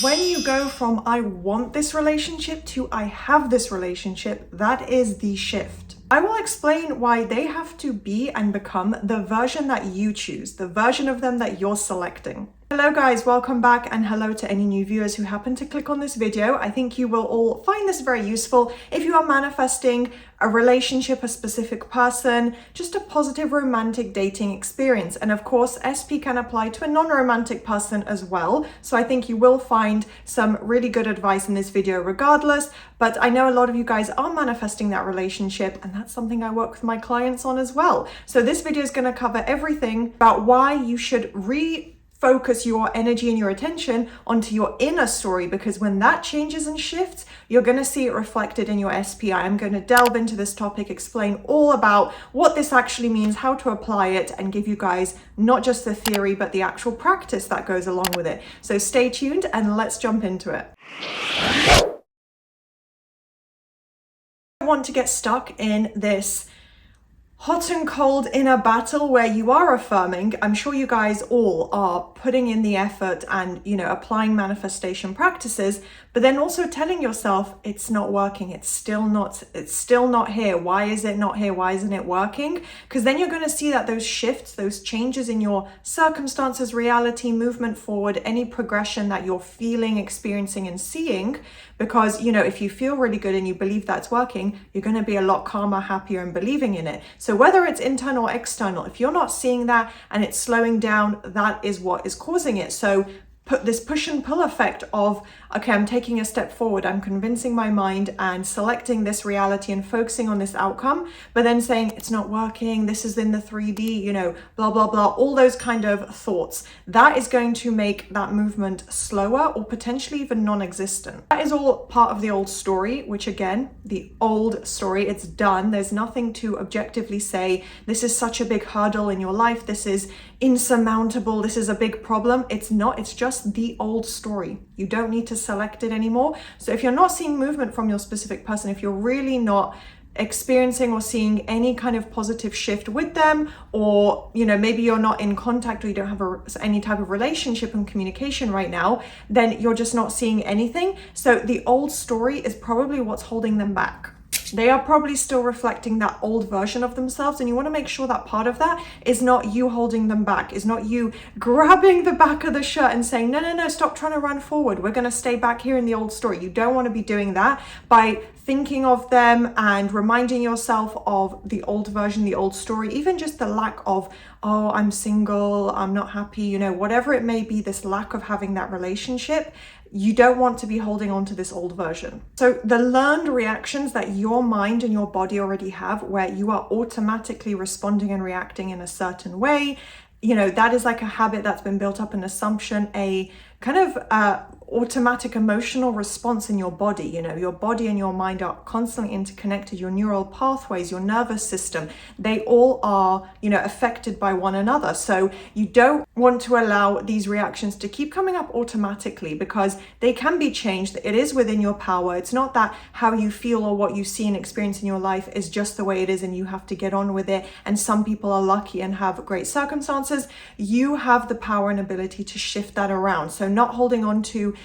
When you go from I want this relationship to I have this relationship, that is the shift. I will explain why they have to be and become the version that you choose, the version of them that you're selecting. Hello guys, welcome back, and hello to any new viewers who happen to click on this video. I think you will all find this very useful if you are manifesting a relationship, a specific person, just a positive romantic dating experience. And of course, SP can apply to a non-romantic person as well. So I think you will find some really good advice in this video regardless. But I know a lot of you guys are manifesting that relationship, and that's something I work with my clients on as well. So this video is going to cover everything about why you should focus your energy and your attention onto your inner story, because when that changes and shifts, you're going to see it reflected in your SPI. I'm going to delve into this topic, explain all about what this actually means, how to apply it, and give you guys not just the theory, but the actual practice that goes along with it. So stay tuned and let's jump into it. I want to get stuck in this hot and cold inner battle where you are affirming. I'm sure you guys all are putting in the effort and, applying manifestation practices, but then also telling yourself it's not working. It's still not here. Why is it not here? Why isn't it working? Because then you're going to see that those shifts, those changes in your circumstances, reality, movement forward, any progression that you're feeling, experiencing, and seeing, because, if you feel really good and you believe that's working, you're going to be a lot calmer, happier, and believing in it. So whether it's internal or external, if you're not seeing that and it's slowing down, that is what is causing it. So put this push and pull effect of, okay, I'm taking a step forward, I'm convincing my mind and selecting this reality and focusing on this outcome, but then saying it's not working, this is in the 3D, blah, blah, blah, all those kind of thoughts. That is going to make that movement slower or potentially even non-existent. That is all part of the old story, which again, the old story, it's done. There's nothing to objectively say, this is such a big hurdle in your life, this is insurmountable, this is a big problem. It's not, it's just the old story. You don't need to select it anymore. So if you're not seeing movement from your specific person, if you're really not experiencing or seeing any kind of positive shift with them, or maybe you're not in contact or you don't have any type of relationship and communication right now, then you're just not seeing anything. So the old story is probably what's holding them back. They are probably still reflecting that old version of themselves, and you want to make sure that part of that is not you holding them back, is not you grabbing the back of the shirt and saying, no, stop trying to run forward. We're going to stay back here in the old story. You don't want to be doing that by thinking of them and reminding yourself of the old version, the old story, even just the lack of, oh, I'm single, I'm not happy, whatever it may be, this lack of having that relationship. You don't want to be holding on to this old version. So the learned reactions that your mind and your body already have, where you are automatically responding and reacting in a certain way, that is like a habit that's been built up, an assumption, a kind of automatic emotional response in your body. Your body and your mind are constantly interconnected. Your neural pathways, your nervous system, they all are, affected by one another. So you don't want to allow these reactions to keep coming up automatically, because they can be changed. It is within your power. It's not that how you feel or what you see and experience in your life is just the way it is and you have to get on with it. And some people are lucky and have great circumstances. You have the power and ability to shift that around. So not holding on to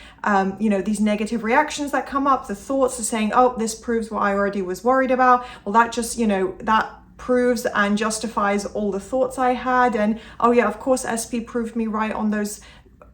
these negative reactions that come up, the thoughts are saying, oh, this proves what I already was worried about. Well, that just, that proves and justifies all the thoughts I had. And, oh yeah, of course, SP proved me right on those,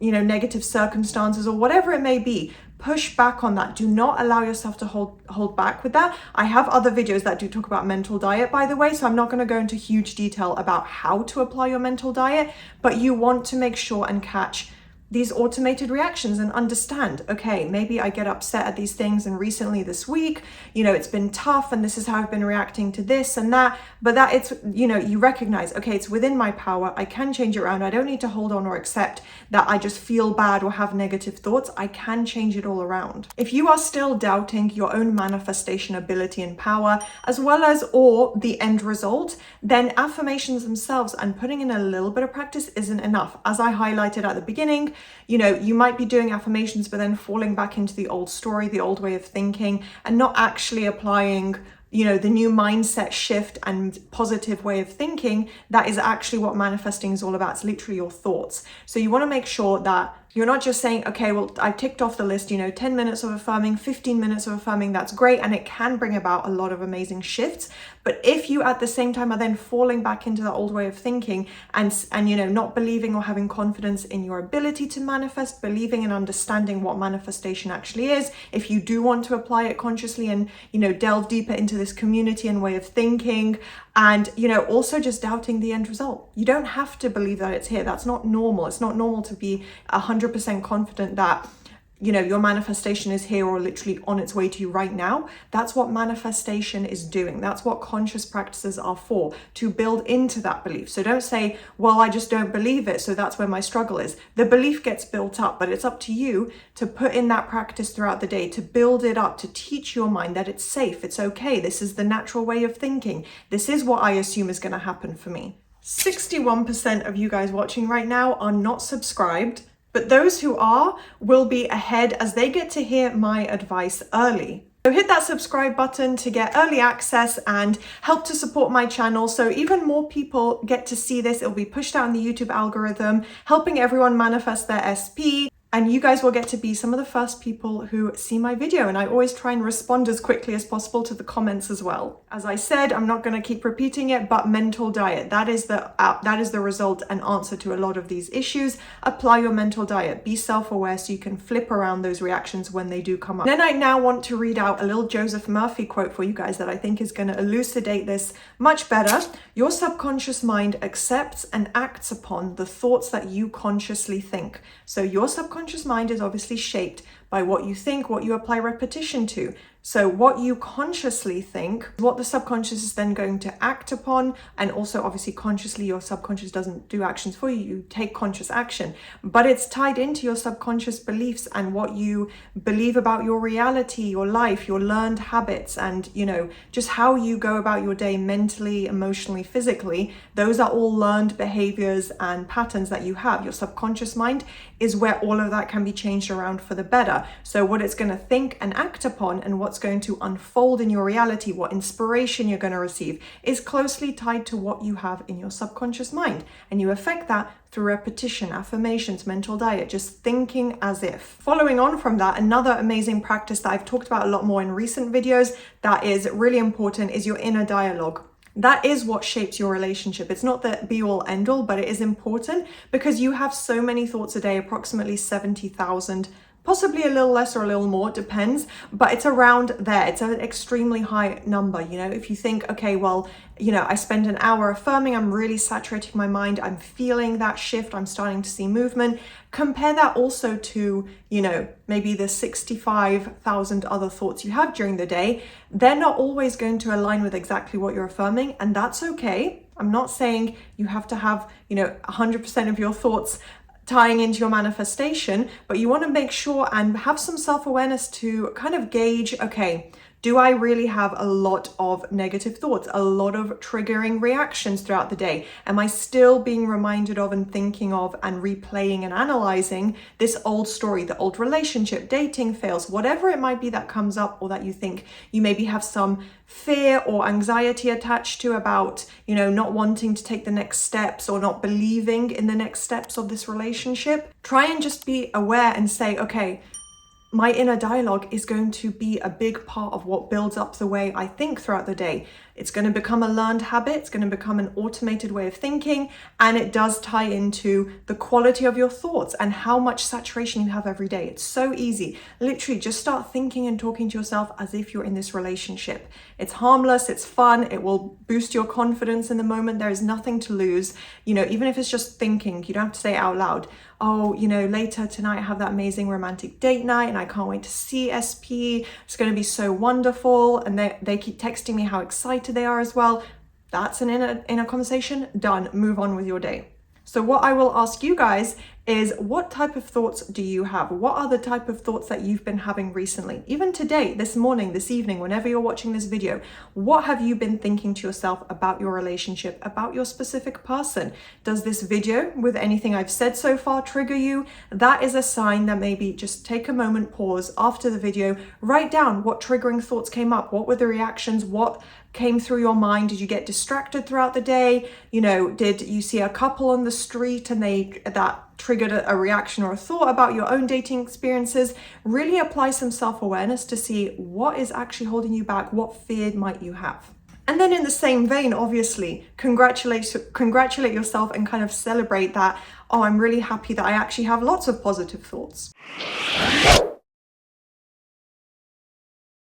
negative circumstances, or whatever it may be. Push back on that. Do not allow yourself to hold back with that. I have other videos that do talk about mental diet, by the way, so I'm not going to go into huge detail about how to apply your mental diet, but you want to make sure and catch these automated reactions and understand, okay, maybe I get upset at these things, and recently this week, it's been tough, and this is how I've been reacting to this and that, but that it's, you recognize, okay, it's within my power. I can change it around. I don't need to hold on or accept that I just feel bad or have negative thoughts. I can change it all around. If you are still doubting your own manifestation ability and power, as well as or the end result, then affirmations themselves and putting in a little bit of practice isn't enough. As I highlighted at the beginning, you might be doing affirmations, but then falling back into the old story, the old way of thinking, and not actually applying the new mindset shift and positive way of thinking. That is actually what manifesting is all about. It's literally your thoughts. So you want to make sure that You're not just saying, okay, well, I've ticked off the list, 10 minutes of affirming, 15 minutes of affirming, that's great. And it can bring about a lot of amazing shifts. But if you at the same time are then falling back into the old way of thinking and not believing or having confidence in your ability to manifest, believing and understanding what manifestation actually is, if you do want to apply it consciously and, delve deeper into this community and way of thinking, and, also just doubting the end result. You don't have to believe that it's here. That's not normal. It's not normal to be 100% confident that, your manifestation is here or literally on its way to you right now. That's what manifestation is doing. That's what conscious practices are for, to build into that belief. So don't say, well, I just don't believe it, so that's where my struggle is. The belief gets built up, but it's up to you to put in that practice throughout the day, to build it up, to teach your mind that it's safe, it's okay. This is the natural way of thinking. This is what I assume is going to happen for me. 61% of you guys watching right now are not subscribed. But those who are will be ahead as they get to hear my advice early. So hit that subscribe button to get early access and help to support my channel. So even more people get to see this. It'll be pushed out in the YouTube algorithm, helping everyone manifest their SP. And you guys will get to be some of the first people who see my video. And I always try and respond as quickly as possible to the comments as well. As I said, I'm not going to keep repeating it, but mental diet, that is the result and answer to a lot of these issues. Apply your mental diet. Be self-aware so you can flip around those reactions when they do come up. Then I now want to read out a little Joseph Murphy quote for you guys that I think is going to elucidate this much better. Your subconscious mind accepts and acts upon the thoughts that you consciously think. So your subconscious mind is obviously shaped by what you think, what you apply repetition to. So what you consciously think, what the subconscious is then going to act upon, and also obviously consciously your subconscious doesn't do actions for you, you take conscious action, but it's tied into your subconscious beliefs and what you believe about your reality, your life, your learned habits, and just how you go about your day mentally, emotionally, physically. Those are all learned behaviors and patterns that you have. Your subconscious mind is where all of that can be changed around for the better. So what it's going to think and act upon and what's going to unfold in your reality, what inspiration you're going to receive, is closely tied to what you have in your subconscious mind. And you affect that through repetition, affirmations, mental diet, just thinking as if. Following on from that, another amazing practice that I've talked about a lot more in recent videos that is really important is your inner dialogue. That is what shapes your relationship. It's not the be all end all, but it is important because you have so many thoughts a day, approximately 70,000, possibly a little less or a little more, depends, but it's around there. It's an extremely high number. If you think, okay, well, I spend an hour affirming, I'm really saturating my mind, I'm feeling that shift, I'm starting to see movement. Compare that also to, maybe the 65,000 other thoughts you have during the day. They're not always going to align with exactly what you're affirming, and that's okay. I'm not saying you have to have, 100% of your thoughts tying into your manifestation, but you want to make sure and have some self-awareness to kind of gauge, okay, do I really have a lot of negative thoughts, a lot of triggering reactions throughout the day? Am I still being reminded of and thinking of and replaying and analyzing this old story, the old relationship, dating fails, whatever it might be that comes up, or that you think you maybe have some fear or anxiety attached to about, not wanting to take the next steps or not believing in the next steps of this relationship? Try and just be aware and say, okay, my inner dialogue is going to be a big part of what builds up the way I think throughout the day. It's going to become a learned habit. It's going to become an automated way of thinking. And it does tie into the quality of your thoughts and how much saturation you have every day. It's so easy. Literally just start thinking and talking to yourself as if you're in this relationship. It's harmless. It's fun. It will boost your confidence in the moment. There is nothing to lose. Even if it's just thinking, you don't have to say it out loud. Oh, later tonight I have that amazing romantic date night and I can't wait to see SP. It's going to be so wonderful. And they keep texting me how excited they are as well. That's an inner conversation. Done. Move on with your day. So what I will ask you guys is, what type of thoughts do you have? What are the type of thoughts that you've been having recently? Even today, this morning, this evening, whenever you're watching this video, what have you been thinking to yourself about your relationship, about your specific person? Does this video with anything I've said so far trigger you? That is a sign that maybe just take a moment, pause after the video, write down what triggering thoughts came up, what were the reactions, what came through your mind? Did you get distracted throughout the day? You know, did you see a couple on the street and that triggered a reaction or a thought about your own dating experiences? Really apply some self-awareness to see what is actually holding you back. What fear might you have? And then in the same vein, obviously, congratulate yourself and kind of celebrate that, oh, I'm really happy that I actually have lots of positive thoughts.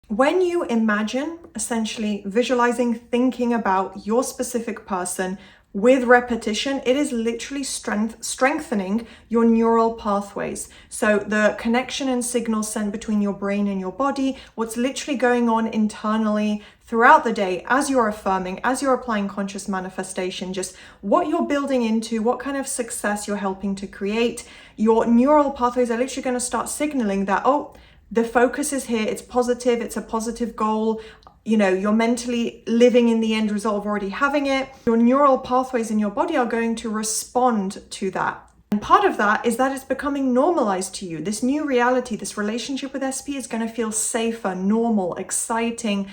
When you imagine, essentially visualizing, thinking about your specific person with repetition, it is literally strengthening your neural pathways. So the connection and signals sent between your brain and your body, what's literally going on internally throughout the day as you're affirming, as you're applying conscious manifestation, just what you're building into, what kind of success you're helping to create. Your neural pathways are literally going to start signaling that, oh, the focus is here, it's positive, it's a positive goal. You know, you're mentally living in the end result of already having it. Your neural pathways in your body are going to respond to that. And part of that is that it's becoming normalized to you. This new reality, this relationship with SP is going to feel safer, normal, exciting,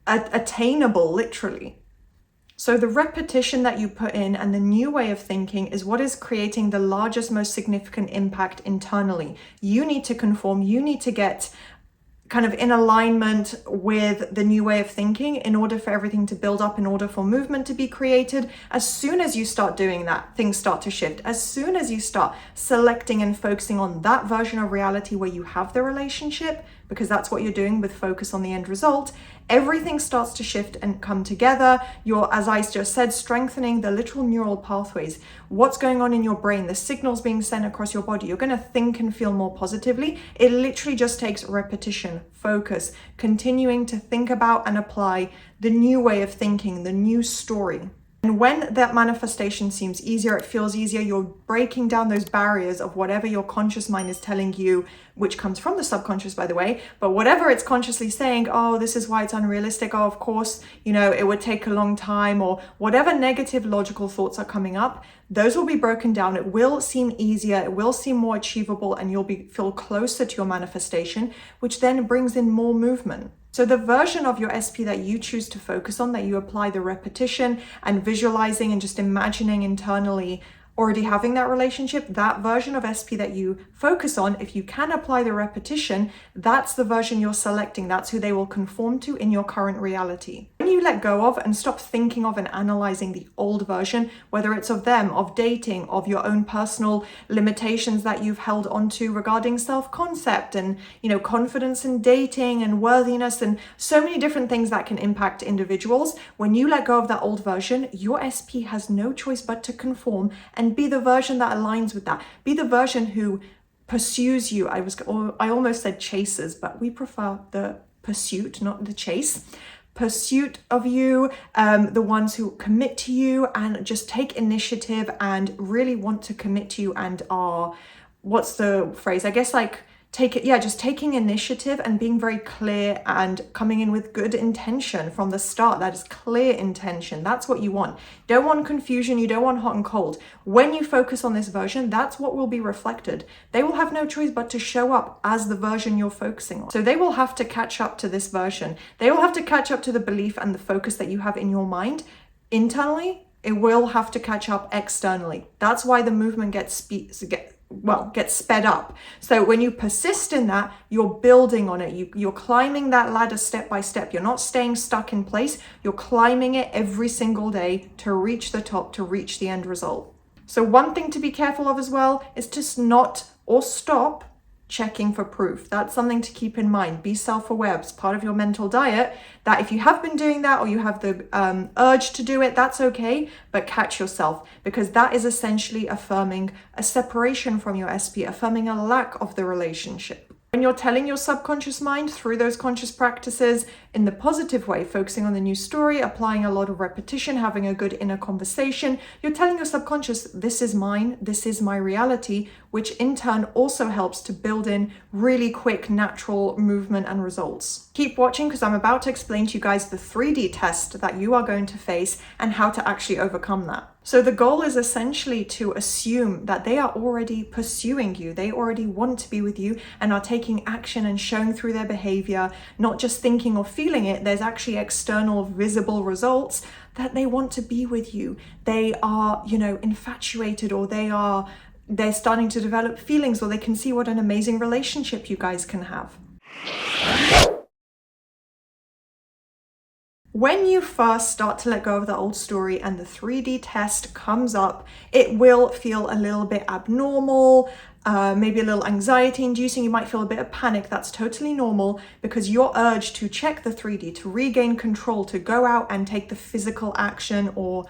attainable, literally. So the repetition that you put in and the new way of thinking is what is creating the largest, most significant impact internally. You need to conform, you need to get kind of in alignment with the new way of thinking in order for everything to build up, in order for movement to be created. As soon as you start doing that, things start to shift. As soon as you start selecting and focusing on that version of reality where you have the relationship, because that's what you're doing with focus on the end result, everything starts to shift and come together. You're, as I just said, strengthening the literal neural pathways. What's going on in your brain, the signals being sent across your body. You're going to think and feel more positively. It literally just takes repetition, focus, continuing to think about and apply the new way of thinking, the new story. And when that manifestation seems easier, it feels easier, you're breaking down those barriers of whatever your conscious mind is telling you, which comes from the subconscious, by the way, but whatever it's consciously saying, oh, this is why it's unrealistic, oh, of course, you know, it would take a long time, or whatever negative logical thoughts are coming up, those will be broken down. It will seem easier, it will seem more achievable, and you'll feel closer to your manifestation, which then brings in more movement. So the version of your SP that you choose to focus on, that you apply the repetition and visualizing and just imagining internally already having that relationship, that version of SP that you focus on, if you can apply the repetition, that's the version you're selecting. That's who they will conform to in your current reality. When you let go of and stop thinking of and analyzing the old version, whether it's of them, of dating, of your own personal limitations that you've held onto regarding self-concept and, you know, confidence in dating and worthiness and so many different things that can impact individuals. When you let go of that old version, your SP has no choice but to conform and be the version that aligns with that. Be the version who pursues you. I almost said chases, but we prefer the pursuit, not the chase. Pursuit of you, the ones who commit to you and just take initiative and really want to commit to you and are, what's the phrase? I guess like just taking initiative and being very clear and coming in with good intention from the start. That is clear intention. That's what you want. You don't want confusion. You don't want hot and cold. When you focus on this version, that's what will be reflected. They will have no choice but to show up as the version you're focusing on. So they will have to catch up to this version. They will have to catch up to the belief and the focus that you have in your mind internally. It will have to catch up externally. That's why the movement gets sped up. So when you persist in that, you're building on it. You're climbing that ladder step by step. You're not staying stuck in place. You're climbing it every single day to reach the top, to reach the end result. So one thing to be careful of as well is to not or stop checking for proof. That's something to keep in mind. Be self-aware. It's part of your mental diet that if you have been doing that or you have the urge to do it, that's okay, but catch yourself, because that is essentially affirming a separation from your SP, affirming a lack of the relationship. When you're telling your subconscious mind through those conscious practices in the positive way, focusing on the new story, applying a lot of repetition, having a good inner conversation, you're telling your subconscious, this is mine, this is my reality, which in turn also helps to build in really quick, natural movement and results. Keep watching, because I'm about to explain to you guys the 3D test that you are going to face and how to actually overcome that. So the goal is essentially to assume that they are already pursuing you. They already want to be with you and are taking action and showing through their behavior, not just thinking or feeling it. There's actually external visible results that they want to be with you. They are, infatuated, or they're starting to develop feelings, or they can see what an amazing relationship you guys can have. When you first start to let go of the old story and the 3D test comes up, it will feel a little bit abnormal, maybe a little anxiety inducing. You might feel a bit of panic. That's totally normal, because your urge to check the 3D, to regain control, to go out and take the physical action, or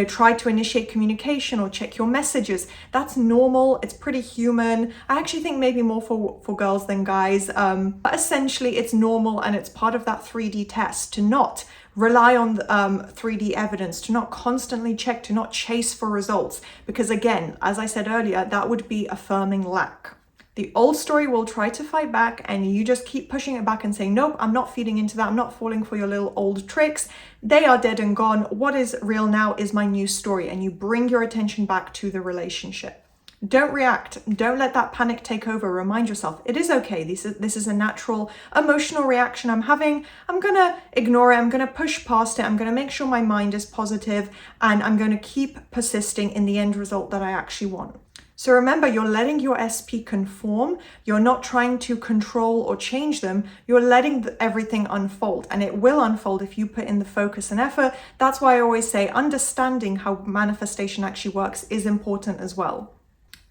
try to initiate communication or check your messages, that's normal. It's pretty human. I actually think maybe more for girls than guys, but essentially it's normal, and it's part of that 3D test to not rely on 3D evidence, to not constantly check, to not chase for results, because again, as I said earlier, that would be affirming lack. The old story will try to fight back, and you just keep pushing it back and saying, nope, I'm not feeding into that. I'm not falling for your little old tricks. They are dead and gone. What is real now is my new story. And you bring your attention back to the relationship. Don't react. Don't let that panic take over. Remind yourself, it is okay. This is a natural emotional reaction I'm having. I'm going to ignore it. I'm going to push past it. I'm going to make sure my mind is positive, and I'm going to keep persisting in the end result that I actually want. So remember, you're letting your SP conform. You're not trying to control or change them. You're letting everything unfold, and it will unfold if you put in the focus and effort. That's why I always say understanding how manifestation actually works is important as well.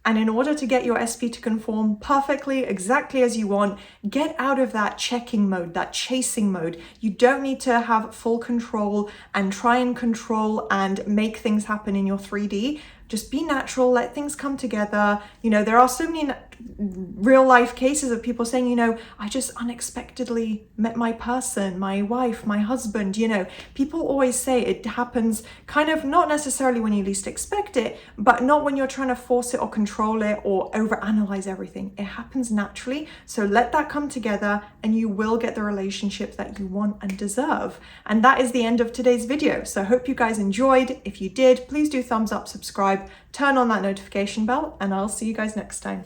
And in order to get your SP to conform perfectly, exactly as you want, get out of that checking mode, that chasing mode. You don't need to have full control and try and control and make things happen in your 3D. Just be natural, let things come together. There are so many real life cases of people saying, I just unexpectedly met my person, my wife, my husband. People always say it happens kind of not necessarily when you least expect it, but not when you're trying to force it or control it or overanalyze everything. It happens naturally. So let that come together, and you will get the relationship that you want and deserve. And that is the end of today's video. So I hope you guys enjoyed. If you did, please do thumbs up, subscribe, turn on that notification bell, and I'll see you guys next time.